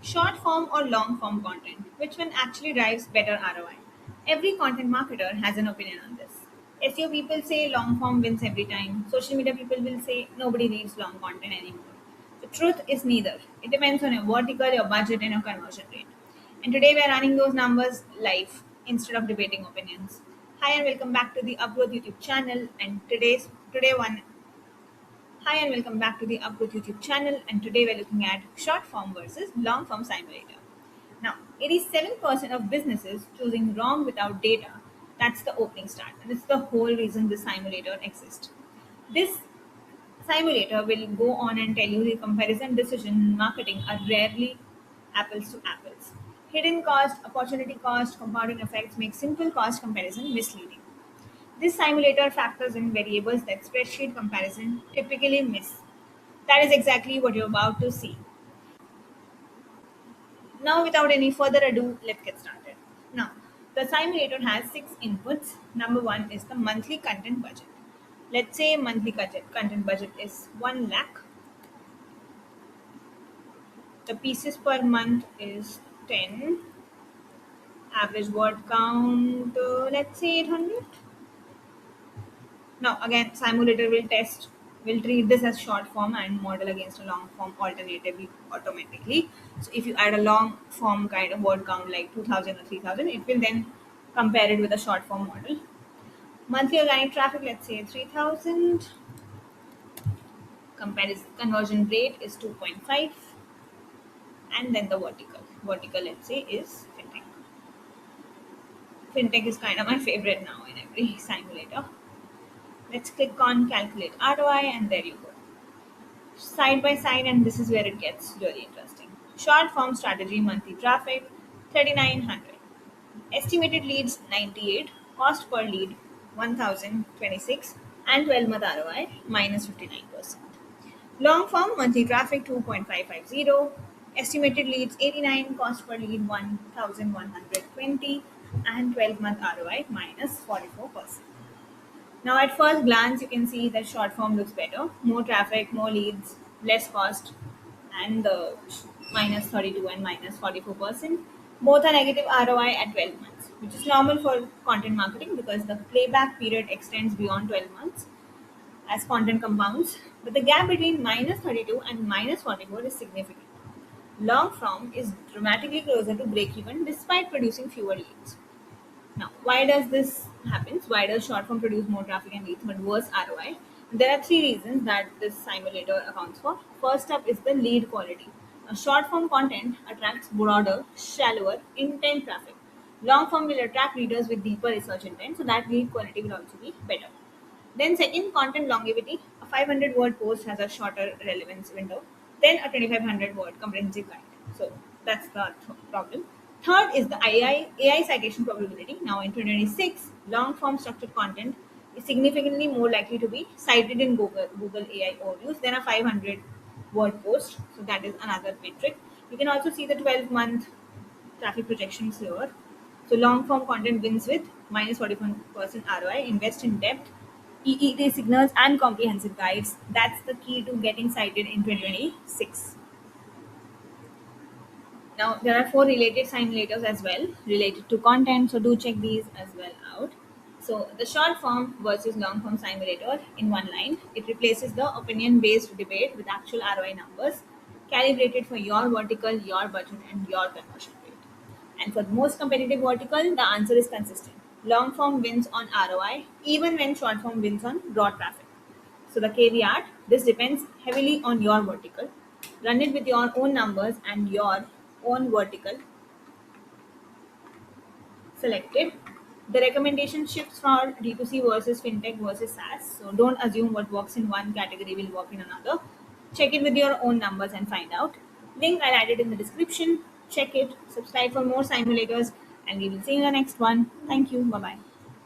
Short form or long form content? Which one actually drives better ROI? Every content marketer has an opinion on this. SEO people say long form wins every time. Social media people will say nobody reads long content anymore. The truth is neither. It depends on your vertical, your budget, and your conversion rate. And today we are running those numbers live instead of debating opinions. Hi and welcome back to the Upgrowth YouTube channel. And today one Hi and welcome back to the Upgrowth YouTube channel, and today we're looking at short form versus long form simulator. Now, 87% of businesses choosing wrong without data. That's the opening start, and it's the whole reason this simulator exists. This simulator will go on and tell you the comparison decision in marketing are rarely apples to apples. Hidden cost, opportunity cost, compounding effects make simple cost comparison misleading. This simulator factors in variables that spreadsheet comparison typically miss. That is exactly what you're about to see. Now, without any further ado, let's get started. Now, the simulator has six inputs. Number one is the monthly content budget. Let's say monthly content budget is 1 lakh. The pieces per month is 10. Average word count, let's say 800. Now, again, simulator will treat this as short form and model against a long form alternatively automatically. So, if you add a long form kind of word count like 2000 or 3000, it will then compare it with a short form model. Monthly organic traffic, let's say 3000. Comparison conversion rate is 2.5. And then the vertical, let's say, is fintech. Fintech is kind of my favorite now in every simulator. Let's click on calculate ROI, and there you go. Side by side, and this is where it gets really interesting. Short form strategy monthly traffic 3900, estimated leads 98, cost per lead 1026, and 12-month ROI minus 59%. Long form monthly traffic 2.550, estimated leads 89, cost per lead 1120, and 12-month ROI minus 44%. Now, at first glance, you can see that short form looks better. More traffic, more leads, less cost, and the minus 32 and minus 44%. Both are negative ROI at 12 months, which is normal for content marketing because the playback period extends beyond 12 months as content compounds. But the gap between minus 32 and minus 44 is significant. Long form is dramatically closer to break even despite producing fewer leads. Now, why does this happen? Why does short form produce more traffic and leads but worse ROI? There are three reasons that this simulator accounts for. First up is the lead quality. Now, short form content attracts broader, shallower, intent traffic. Long form will attract readers with deeper research intent, so that lead quality will also be better. Then, second, content longevity. A 500 word post has a shorter relevance window than a 2500 word comprehensive guide. So, that's the problem. Third is the AI citation probability. Now, in 2026, long form structured content is significantly more likely to be cited in Google AI overviews than a 500 word post. So, that is another metric. You can also see the 12-month traffic projections here. So long form content wins with minus 41% ROI. Invest in depth, EET signals, and comprehensive guides. That's the key to getting cited in 2026. Now there are four related simulators as well related to content, so do check these as well out. So the short form versus long form simulator in one line, it replaces the opinion based debate with actual ROI numbers calibrated for your vertical, your budget, and your conversion rate. And for the most competitive vertical, the answer is consistent. Long form wins on ROI even when short form wins on raw traffic. So the caveat, this depends heavily on your vertical. Run it with your own numbers and your own vertical selected. The recommendation shifts for D2C versus fintech versus SaaS. So don't assume what works in one category will work in another. Check it with your own numbers and find out. Link I'll add it in the description. Check it, subscribe for more simulators, and we will see you in the next one. Thank you. Bye bye.